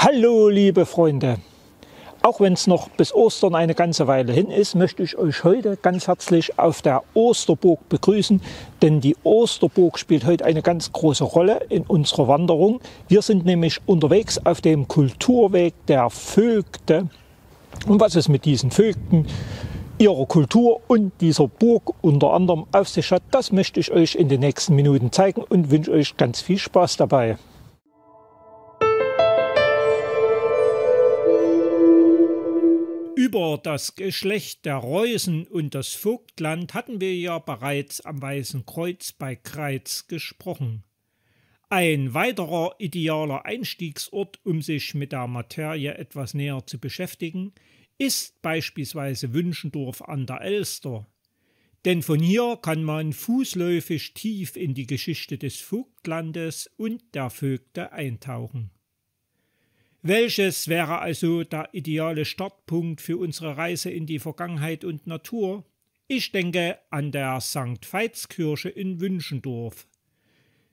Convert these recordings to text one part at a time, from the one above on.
Hallo liebe Freunde, auch wenn es noch bis Ostern eine ganze Weile hin ist, möchte ich euch heute ganz herzlich auf der Osterburg begrüßen, denn die Osterburg spielt heute eine ganz große Rolle in unserer Wanderung. Wir sind nämlich unterwegs auf dem Kulturweg der Vögte. Und was es mit diesen Vögten, ihrer Kultur und dieser Burg unter anderem auf sich hat, das möchte ich euch in den nächsten Minuten zeigen und wünsche euch ganz viel Spaß dabei. Über das Geschlecht der Reußen und das Vogtland hatten wir ja bereits am Weißen Kreuz bei Greiz gesprochen. Ein weiterer idealer Einstiegsort, um sich mit der Materie etwas näher zu beschäftigen, ist beispielsweise Wünschendorf an der Elster. Denn von hier kann man fußläufig tief in die Geschichte des Vogtlandes und der Vögte eintauchen. Welches wäre also der ideale Startpunkt für unsere Reise in die Vergangenheit und Natur? Ich denke an der St. Veitskirche in Wünschendorf.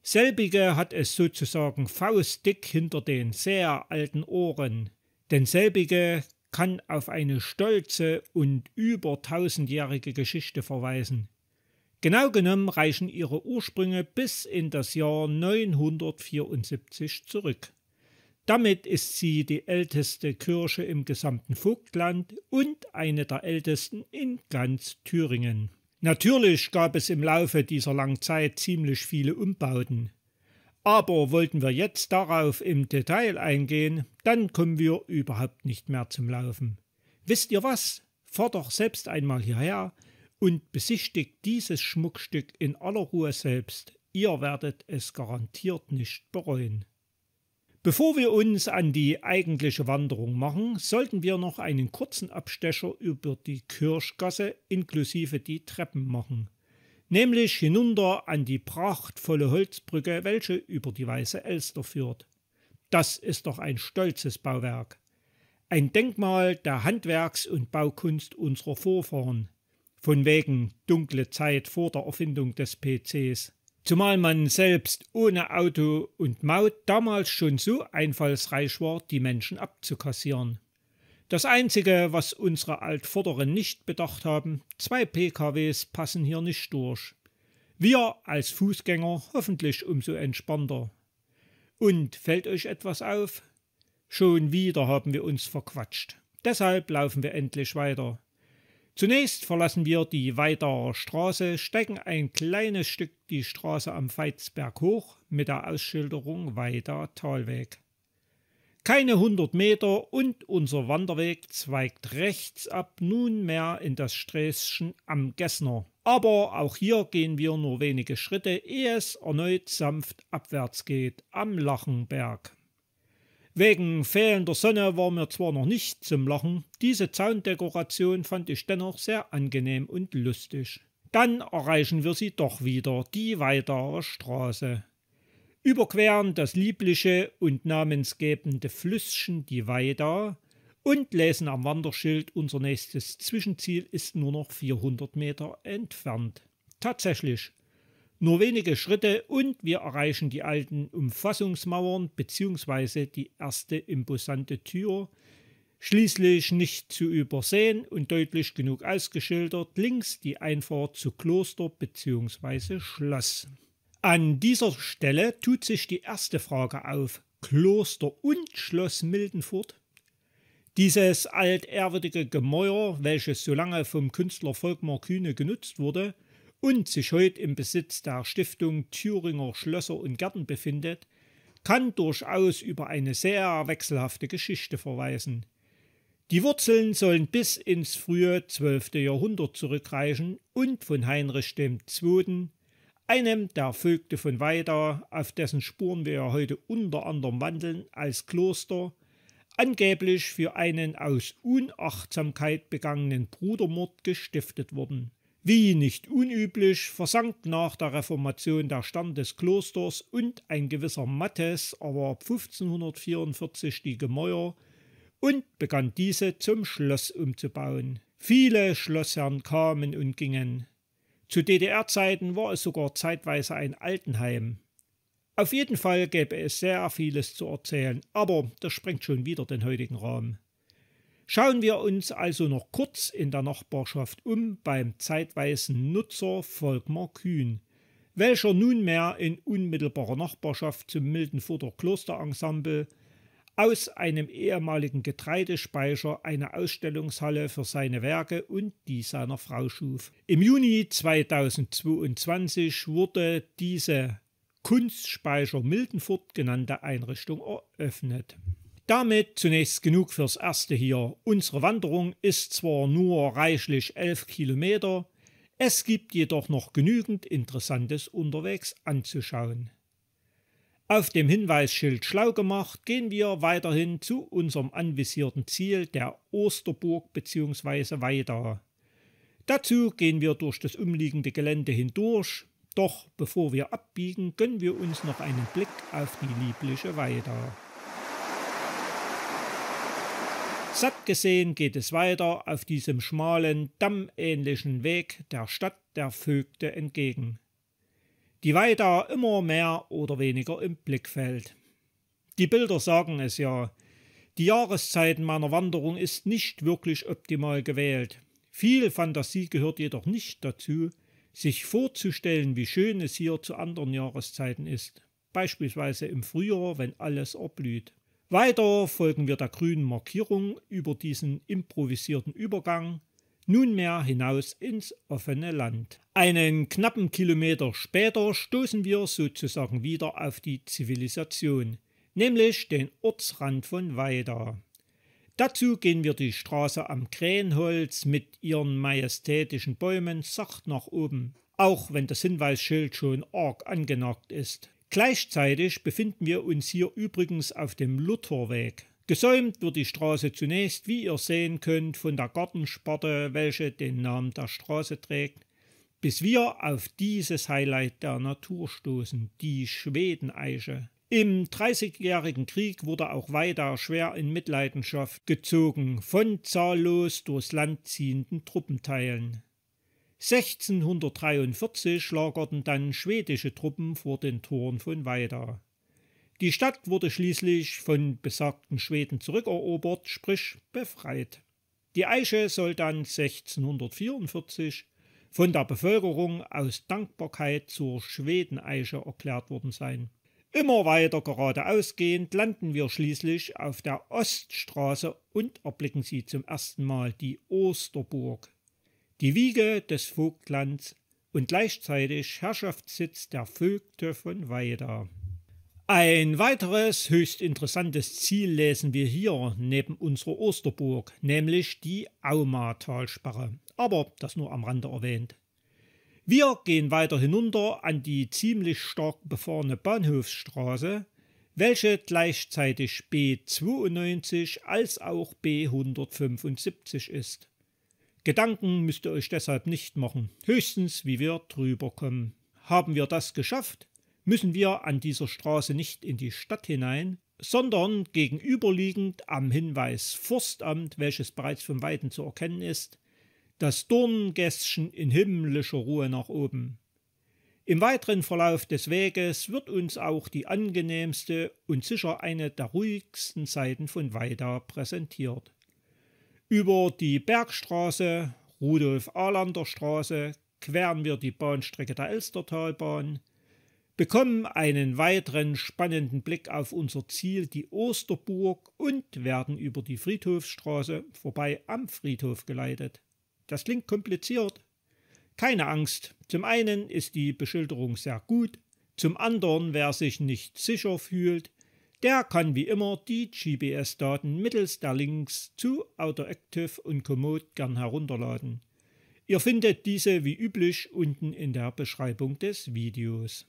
Selbige hat es sozusagen faustdick hinter den sehr alten Ohren, denn selbige kann auf eine stolze und über 1000-jährige Geschichte verweisen. Genau genommen reichen ihre Ursprünge bis in das Jahr 974 zurück. Damit ist sie die älteste Kirche im gesamten Vogtland und eine der ältesten in ganz Thüringen. Natürlich gab es im Laufe dieser langen Zeit ziemlich viele Umbauten. Aber wollten wir jetzt darauf im Detail eingehen, dann kommen wir überhaupt nicht mehr zum Laufen. Wisst ihr was? Fahrt doch selbst einmal hierher und besichtigt dieses Schmuckstück in aller Ruhe selbst. Ihr werdet es garantiert nicht bereuen. Bevor wir uns an die eigentliche Wanderung machen, sollten wir noch einen kurzen Abstecher über die Kirchgasse inklusive die Treppen machen. Nämlich hinunter an die prachtvolle Holzbrücke, welche über die Weiße Elster führt. Das ist doch ein stolzes Bauwerk. Ein Denkmal der Handwerks- und Baukunst unserer Vorfahren. Von wegen dunkle Zeit vor der Erfindung des PCs. Zumal man selbst ohne Auto und Maut damals schon so einfallsreich war, die Menschen abzukassieren. Das Einzige, was unsere Altvorderen nicht bedacht haben, 2 PKWs passen hier nicht durch. Wir als Fußgänger hoffentlich umso entspannter. Und fällt euch etwas auf? Schon wieder haben wir uns verquatscht. Deshalb laufen wir endlich weiter. Zunächst verlassen wir die Weidarer Straße, steigen ein kleines Stück die Straße am Veitsberg hoch mit der Ausschilderung Weida Talweg. Keine 100 Meter und unser Wanderweg zweigt rechts ab nunmehr in das Sträßchen am Gessner. Aber auch hier gehen wir nur wenige Schritte, ehe es erneut sanft abwärts geht, am Lachenberg. Wegen fehlender Sonne war mir zwar noch nicht zum Lachen, diese Zaundekoration fand ich dennoch sehr angenehm und lustig. Dann erreichen wir sie doch wieder, die Weidarer Straße. Überqueren das liebliche und namensgebende Flüsschen die Weida und lesen am Wanderschild, unser nächstes Zwischenziel ist nur noch 400 Meter entfernt. Tatsächlich. Nur wenige Schritte und wir erreichen die alten Umfassungsmauern bzw. die erste imposante Tür, schließlich nicht zu übersehen und deutlich genug ausgeschildert, links die Einfahrt zu Kloster bzw. Schloss. An dieser Stelle tut sich die erste Frage auf: Kloster und Schloss Mildenfurt? Dieses altehrwürdige Gemäuer, welches so lange vom Künstler Volkmar Kühne genutzt wurde, und sich heute im Besitz der Stiftung Thüringer Schlösser und Gärten befindet, kann durchaus über eine sehr wechselhafte Geschichte verweisen. Die Wurzeln sollen bis ins frühe 12. Jahrhundert zurückreichen und von Heinrich II., einem der Vögte von Weida, auf dessen Spuren wir heute unter anderem wandeln, als Kloster, angeblich für einen aus Unachtsamkeit begangenen Brudermord gestiftet wurden. Wie nicht unüblich versank nach der Reformation der Stand des Klosters und ein gewisser Mattes erwarb 1544 die Gemäuer und begann diese zum Schloss umzubauen. Viele Schlossherren kamen und gingen. Zu DDR-Zeiten war es sogar zeitweise ein Altenheim. Auf jeden Fall gäbe es sehr vieles zu erzählen, aber das sprengt schon wieder den heutigen Rahmen. Schauen wir uns also noch kurz in der Nachbarschaft um beim zeitweisen Nutzer Volkmar Kühn, welcher nunmehr in unmittelbarer Nachbarschaft zum Mildenfurter Klosterensemble aus einem ehemaligen Getreidespeicher eine Ausstellungshalle für seine Werke und die seiner Frau schuf. Im Juni 2022 wurde diese Kunstspeicher Mildenfurt genannte Einrichtung eröffnet. Damit zunächst genug fürs Erste hier. Unsere Wanderung ist zwar nur reichlich 11 Kilometer, es gibt jedoch noch genügend Interessantes unterwegs anzuschauen. Auf dem Hinweisschild schlau gemacht gehen wir weiterhin zu unserem anvisierten Ziel der Osterburg bzw. Weida. Dazu gehen wir durch das umliegende Gelände hindurch, doch bevor wir abbiegen, gönnen wir uns noch einen Blick auf die liebliche Weida. Satt gesehen geht es weiter auf diesem schmalen, dammähnlichen Weg der Stadt der Vögte entgegen. Die Weida immer mehr oder weniger im Blickfeld. Die Bilder sagen es ja. Die Jahreszeiten meiner Wanderung ist nicht wirklich optimal gewählt. Viel Fantasie gehört jedoch nicht dazu, sich vorzustellen, wie schön es hier zu anderen Jahreszeiten ist. Beispielsweise im Frühjahr, wenn alles erblüht. Weiter folgen wir der grünen Markierung über diesen improvisierten Übergang, nunmehr hinaus ins offene Land. Einen knappen Kilometer später stoßen wir sozusagen wieder auf die Zivilisation, nämlich den Ortsrand von Weida. Dazu gehen wir die Straße am Krähenholz mit ihren majestätischen Bäumen sacht nach oben, auch wenn das Hinweisschild schon arg angenagt ist. Gleichzeitig befinden wir uns hier übrigens auf dem Lutherweg. Gesäumt wird die Straße zunächst, wie ihr sehen könnt, von der Gartensparte, welche den Namen der Straße trägt, bis wir auf dieses Highlight der Natur stoßen, die Schwedeneiche. Im Dreißigjährigen Krieg wurde auch Weida schwer in Mitleidenschaft gezogen von zahllos durchs Land ziehenden Truppenteilen. 1643 lagerten dann schwedische Truppen vor den Toren von Weida. Die Stadt wurde schließlich von besagten Schweden zurückerobert, sprich befreit. Die Eiche soll dann 1644 von der Bevölkerung aus Dankbarkeit zur Schwedeneiche erklärt worden sein. Immer weiter geradeaus gehend landen wir schließlich auf der Oststraße und erblicken sie zum ersten Mal die Osterburg, die Wiege des Vogtlands und gleichzeitig Herrschaftssitz der Vögte von Weida. Ein weiteres höchst interessantes Ziel lesen wir hier neben unserer Osterburg, nämlich die Auma-Talsperre, aber das nur am Rande erwähnt. Wir gehen weiter hinunter an die ziemlich stark befahrene Bahnhofsstraße, welche gleichzeitig B92 als auch B175 ist. Gedanken müsst ihr euch deshalb nicht machen, höchstens wie wir drüber kommen. Haben wir das geschafft, müssen wir an dieser Straße nicht in die Stadt hinein, sondern gegenüberliegend am Hinweis Forstamt, welches bereits von Weitem zu erkennen ist, das Dornengässchen in himmlischer Ruhe nach oben. Im weiteren Verlauf des Weges wird uns auch die angenehmste und sicher eine der ruhigsten Seiten von Weida präsentiert. Über die Bergstraße, Rudolf-Alander-Straße, queren wir die Bahnstrecke der Elstertalbahn, bekommen einen weiteren spannenden Blick auf unser Ziel, die Osterburg, und werden über die Friedhofsstraße vorbei am Friedhof geleitet. Das klingt kompliziert. Keine Angst, zum einen ist die Beschilderung sehr gut, zum anderen, wer sich nicht sicher fühlt, der kann wie immer die GPS-Daten mittels der Links zu Autoactive und Komoot gern herunterladen. Ihr findet diese wie üblich unten in der Beschreibung des Videos.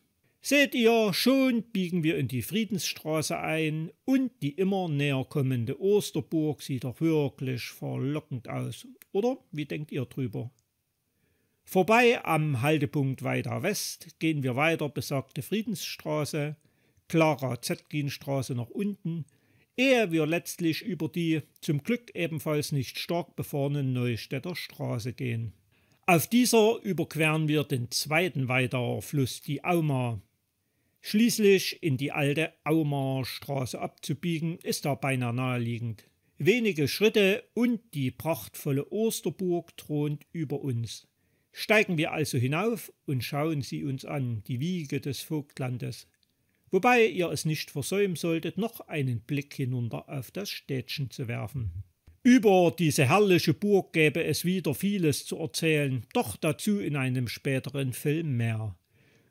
Seht ihr, schon biegen wir in die Friedensstraße ein und die immer näher kommende Osterburg sieht doch wirklich verlockend aus. Oder wie denkt ihr drüber? Vorbei am Haltepunkt Weida West gehen wir weiter besagte Friedensstraße, Clara-Zetkin-Straße nach unten, ehe wir letztlich über die zum Glück ebenfalls nicht stark befahrene Neustädter Straße gehen. Auf dieser überqueren wir den zweiten Weidaer Fluss, die Auma. Schließlich in die alte Aumarer Straße abzubiegen, ist da beinahe naheliegend. Wenige Schritte und die prachtvolle Osterburg thront über uns. Steigen wir also hinauf und schauen sie uns an, die Wiege des Vogtlandes. Wobei ihr es nicht versäumen solltet, noch einen Blick hinunter auf das Städtchen zu werfen. Über diese herrliche Burg gäbe es wieder vieles zu erzählen, doch dazu in einem späteren Film mehr.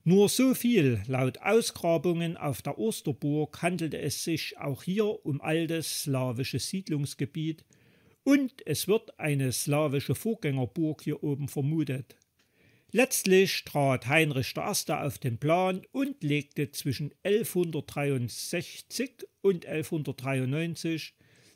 Nur so viel: laut Ausgrabungen auf der Osterburg handelte es sich auch hier um altes slawisches Siedlungsgebiet und es wird eine slawische Vorgängerburg hier oben vermutet. Letztlich trat Heinrich I. auf den Plan und legte zwischen 1163 und 1193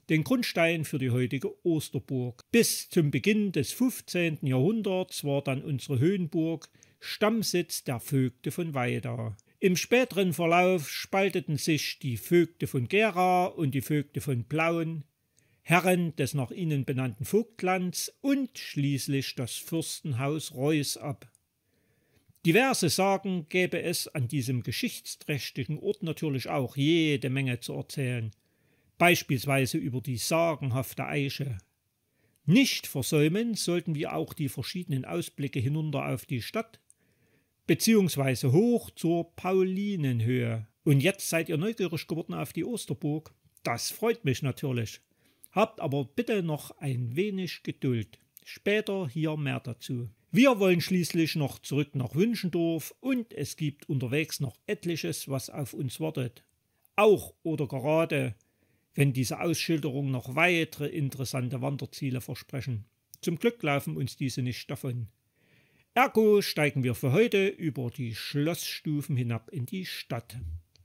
den Grundstein für die heutige Osterburg. Bis zum Beginn des 15. Jahrhunderts war dann unsere Höhenburg Stammsitz der Vögte von Weida. Im späteren Verlauf spalteten sich die Vögte von Gera und die Vögte von Plauen, Herren des nach ihnen benannten Vogtlands und schließlich das Fürstenhaus Reuß ab. Diverse Sagen gäbe es an diesem geschichtsträchtigen Ort natürlich auch jede Menge zu erzählen, beispielsweise über die sagenhafte Eiche. Nicht versäumen sollten wir auch die verschiedenen Ausblicke hinunter auf die Stadt, beziehungsweise hoch zur Paulinenhöhe. Und jetzt seid ihr neugierig geworden auf die Osterburg? Das freut mich natürlich. Habt aber bitte noch ein wenig Geduld. Später hier mehr dazu. Wir wollen schließlich noch zurück nach Wünschendorf und es gibt unterwegs noch etliches, was auf uns wartet. Auch oder gerade, wenn diese Ausschilderungen noch weitere interessante Wanderziele versprechen. Zum Glück laufen uns diese nicht davon. Ergo steigen wir für heute über die Schlossstufen hinab in die Stadt.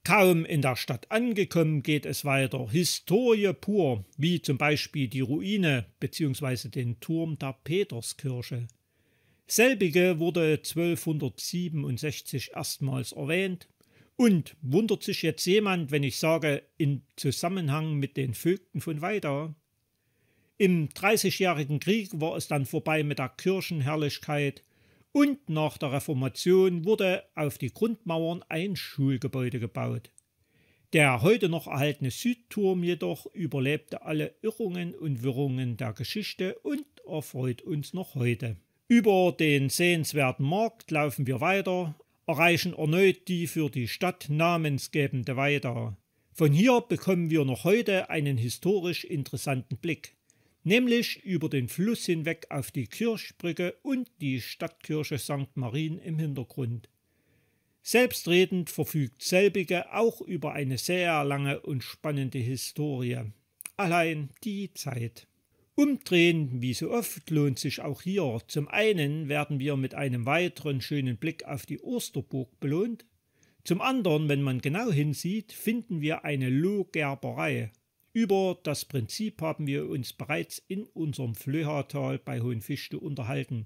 Kaum in der Stadt angekommen geht es weiter. Historie pur, wie zum Beispiel die Ruine bzw. den Turm der Peterskirche. Selbige wurde 1267 erstmals erwähnt. Und wundert sich jetzt jemand, wenn ich sage, in Zusammenhang mit den Vögten von Weida? Im Dreißigjährigen Krieg war es dann vorbei mit der Kirchenherrlichkeit und nach der Reformation wurde auf die Grundmauern ein Schulgebäude gebaut. Der heute noch erhaltene Südturm jedoch überlebte alle Irrungen und Wirrungen der Geschichte und erfreut uns noch heute. Über den sehenswerten Markt laufen wir weiter, erreichen erneut die für die Stadt namensgebende Weida. Von hier bekommen wir noch heute einen historisch interessanten Blick, nämlich über den Fluss hinweg auf die Kirchbrücke und die Stadtkirche St. Marien im Hintergrund. Selbstredend verfügt selbige auch über eine sehr lange und spannende Historie. Allein die Zeit. Umdrehen, wie so oft, lohnt sich auch hier. Zum einen werden wir mit einem weiteren schönen Blick auf die Osterburg belohnt. Zum anderen, wenn man genau hinsieht, finden wir eine Lohgerberei. Über das Prinzip haben wir uns bereits in unserem Flöhatal bei Hohenfichte unterhalten,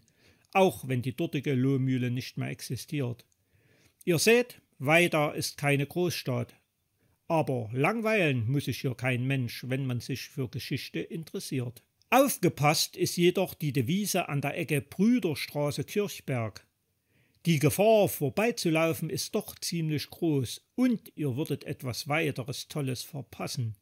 auch wenn die dortige Lohmühle nicht mehr existiert. Ihr seht, Weida ist keine Großstadt. Aber langweilen muss sich hier kein Mensch, wenn man sich für Geschichte interessiert. Aufgepasst ist jedoch die Devise an der Ecke Brüderstraße-Kirchberg. Die Gefahr, vorbeizulaufen, ist doch ziemlich groß und ihr würdet etwas weiteres Tolles verpassen.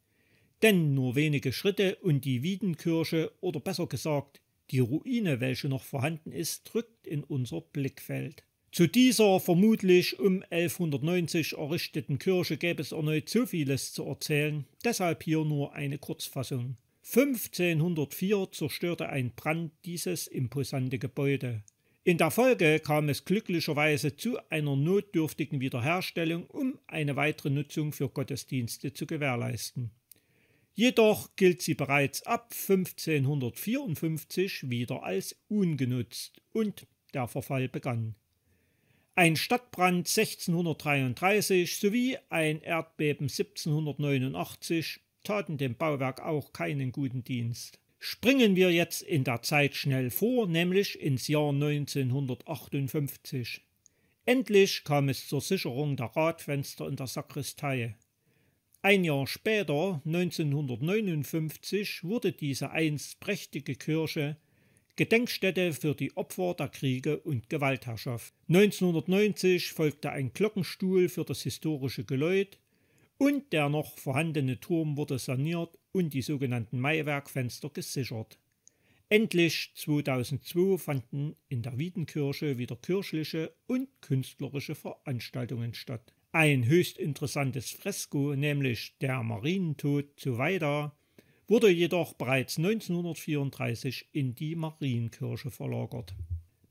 Denn nur wenige Schritte und die Wiedenkirche, oder besser gesagt, die Ruine, welche noch vorhanden ist, rückt in unser Blickfeld. Zu dieser vermutlich um 1190 errichteten Kirche gäbe es erneut so vieles zu erzählen, deshalb hier nur eine Kurzfassung. 1504 zerstörte ein Brand dieses imposante Gebäude. In der Folge kam es glücklicherweise zu einer notdürftigen Wiederherstellung, um eine weitere Nutzung für Gottesdienste zu gewährleisten. Jedoch gilt sie bereits ab 1554 wieder als ungenutzt und der Verfall begann. Ein Stadtbrand 1633 sowie ein Erdbeben 1789 taten dem Bauwerk auch keinen guten Dienst. Springen wir jetzt in der Zeit schnell vor, nämlich ins Jahr 1958. Endlich kam es zur Sicherung der Radfenster in der Sakristei. Ein Jahr später, 1959, wurde diese einst prächtige Kirche Gedenkstätte für die Opfer der Kriege und Gewaltherrschaft. 1990 folgte ein Glockenstuhl für das historische Geläut und der noch vorhandene Turm wurde saniert und die sogenannten Maiwerkfenster gesichert. Endlich 2002 fanden in der Wiedenkirche wieder kirchliche und künstlerische Veranstaltungen statt. Ein höchst interessantes Fresko, nämlich der Marientod zu Weida, wurde jedoch bereits 1934 in die Marienkirche verlagert.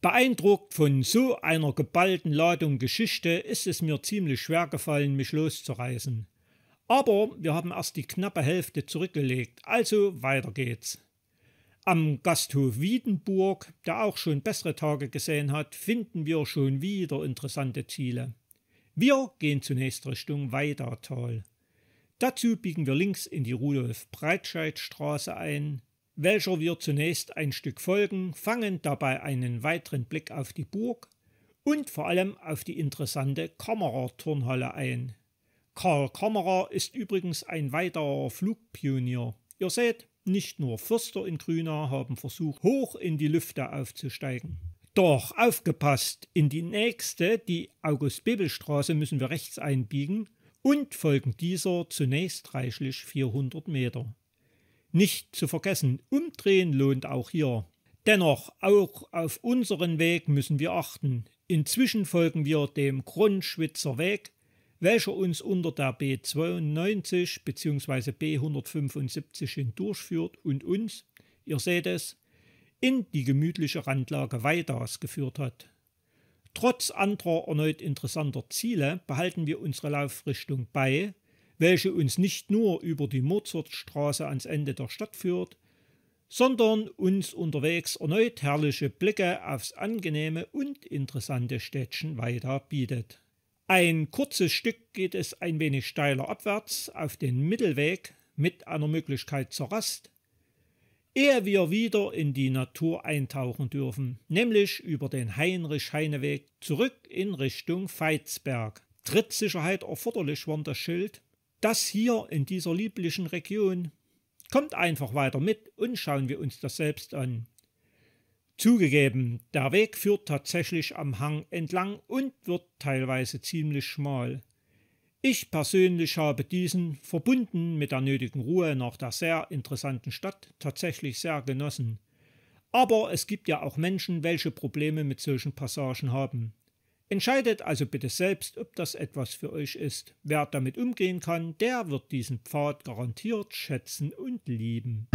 Beeindruckt von so einer geballten Ladung Geschichte ist es mir ziemlich schwer gefallen, mich loszureißen. Aber wir haben erst die knappe Hälfte zurückgelegt, also weiter geht's. Am Gasthof Wiedenburg, der auch schon bessere Tage gesehen hat, finden wir schon wieder interessante Ziele. Wir gehen zunächst Richtung Weidatal. Dazu biegen wir links in die Rudolf-Breitscheid-Straße ein, welcher wir zunächst ein Stück folgen, fangen dabei einen weiteren Blick auf die Burg und vor allem auf die interessante Kammerer-Turnhalle ein. Karl Kammerer ist übrigens ein weiterer Flugpionier. Ihr seht, nicht nur Förster in Grünau haben versucht, hoch in die Lüfte aufzusteigen. Doch aufgepasst, in die nächste, die August-Bebel-Straße, müssen wir rechts einbiegen und folgen dieser zunächst reichlich 400 Meter. Nicht zu vergessen, umdrehen lohnt auch hier. Dennoch, auch auf unseren Weg müssen wir achten. Inzwischen folgen wir dem Kronschwitzer Weg, welcher uns unter der B92 bzw. B175 hindurchführt und uns, ihr seht es, in die gemütliche Randlage Weidas geführt hat. Trotz anderer erneut interessanter Ziele behalten wir unsere Laufrichtung bei, welche uns nicht nur über die Mozartstraße ans Ende der Stadt führt, sondern uns unterwegs erneut herrliche Blicke aufs angenehme und interessante Städtchen Weida bietet. Ein kurzes Stück geht es ein wenig steiler abwärts auf den Mittelweg mit einer Möglichkeit zur Rast, ehe wir wieder in die Natur eintauchen dürfen, nämlich über den Heinrich-Heine-Weg zurück in Richtung Veitsberg. Trittsicherheit erforderlich war das Schild. Das hier in dieser lieblichen Region. Kommt einfach weiter mit und schauen wir uns das selbst an. Zugegeben, der Weg führt tatsächlich am Hang entlang und wird teilweise ziemlich schmal. Ich persönlich habe diesen, verbunden mit der nötigen Ruhe nach der sehr interessanten Stadt, tatsächlich sehr genossen. Aber es gibt ja auch Menschen, welche Probleme mit solchen Passagen haben. Entscheidet also bitte selbst, ob das etwas für euch ist. Wer damit umgehen kann, der wird diesen Pfad garantiert schätzen und lieben.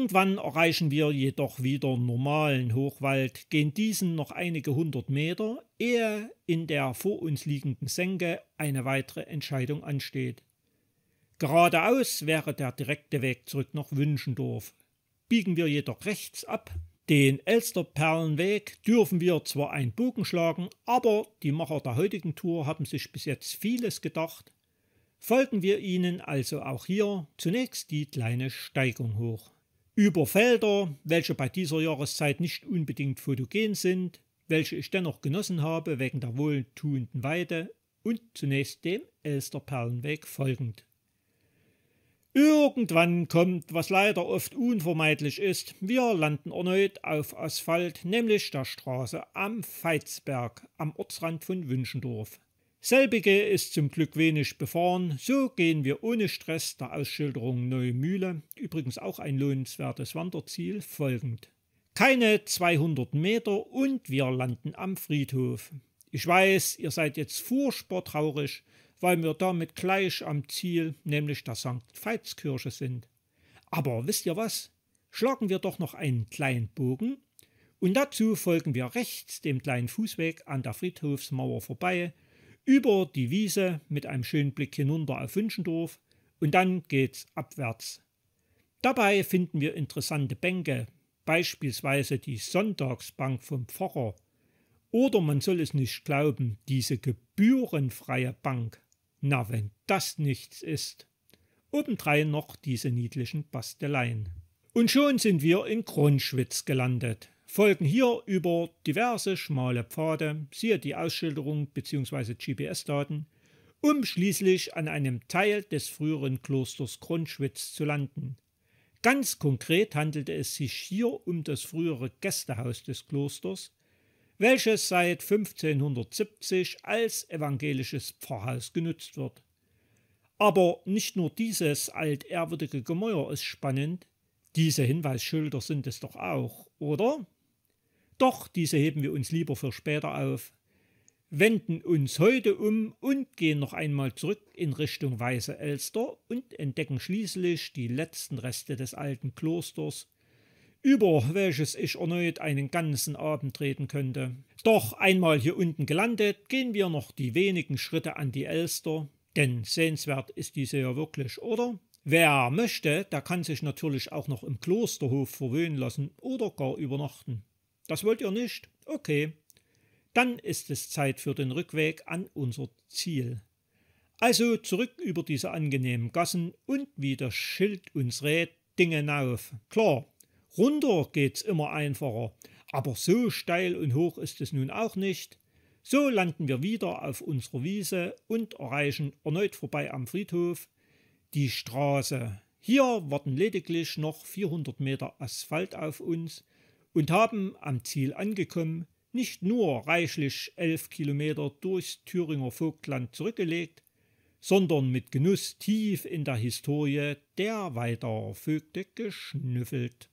Irgendwann erreichen wir jedoch wieder normalen Hochwald, gehen diesen noch einige 100 Meter, ehe in der vor uns liegenden Senke eine weitere Entscheidung ansteht. Geradeaus wäre der direkte Weg zurück nach Wünschendorf. Biegen wir jedoch rechts ab. Den Elsterperlenweg dürfen wir zwar einen Bogen schlagen, aber die Macher der heutigen Tour haben sich bis jetzt vieles gedacht. Folgen wir ihnen also auch hier zunächst die kleine Steigung hoch. Über Felder, welche bei dieser Jahreszeit nicht unbedingt fotogen sind, welche ich dennoch genossen habe wegen der wohltuenden Weide und zunächst dem Elsterperlenweg folgend. Irgendwann kommt, was leider oft unvermeidlich ist, wir landen erneut auf Asphalt, nämlich der Straße am Veitsberg, am Ortsrand von Wünschendorf. Selbige ist zum Glück wenig befahren, so gehen wir ohne Stress der Ausschilderung Neue Mühle, übrigens auch ein lohnenswertes Wanderziel, folgend. Keine 200 Meter und wir landen am Friedhof. Ich weiß, ihr seid jetzt furchtbar traurig, weil wir damit gleich am Ziel, nämlich der St. Veitskirche sind. Aber wisst ihr was? Schlagen wir doch noch einen kleinen Bogen und dazu folgen wir rechts dem kleinen Fußweg an der Friedhofsmauer vorbei, über die Wiese mit einem schönen Blick hinunter auf Wünschendorf und dann geht's abwärts. Dabei finden wir interessante Bänke, beispielsweise die Sonntagsbank vom Pfarrer oder man soll es nicht glauben, diese gebührenfreie Bank. Na, wenn das nichts ist. Obendrein noch diese niedlichen Basteleien. Und schon sind wir in Kronschwitz gelandet. Folgen hier über diverse schmale Pfade, siehe die Ausschilderung bzw. GPS-Daten, um schließlich an einem Teil des früheren Klosters Cronschwitz zu landen. Ganz konkret handelte es sich hier um das frühere Gästehaus des Klosters, welches seit 1570 als evangelisches Pfarrhaus genutzt wird. Aber nicht nur dieses altehrwürdige Gemäuer ist spannend, diese Hinweisschilder sind es doch auch, oder? Doch diese heben wir uns lieber für später auf, wenden uns heute um und gehen noch einmal zurück in Richtung Weiße Elster und entdecken schließlich die letzten Reste des alten Klosters, über welches ich erneut einen ganzen Abend reden könnte. Doch einmal hier unten gelandet, gehen wir noch die wenigen Schritte an die Elster, denn sehenswert ist diese ja wirklich, oder? Wer möchte, der kann sich natürlich auch noch im Klosterhof verwöhnen lassen oder gar übernachten. Das wollt ihr nicht? Okay. Dann ist es Zeit für den Rückweg an unser Ziel. Also zurück über diese angenehmen Gassen und wie das Schild uns rät, Dingen auf. Klar, runter geht's immer einfacher, aber so steil und hoch ist es nun auch nicht. So landen wir wieder auf unserer Wiese und erreichen erneut vorbei am Friedhof die Straße. Hier warten lediglich noch 400 Meter Asphalt auf uns und haben am Ziel angekommen nicht nur reichlich 11 Kilometer durchs Thüringer Vogtland zurückgelegt, sondern mit Genuss tief in der Historie der Weidarer Vögte geschnüffelt.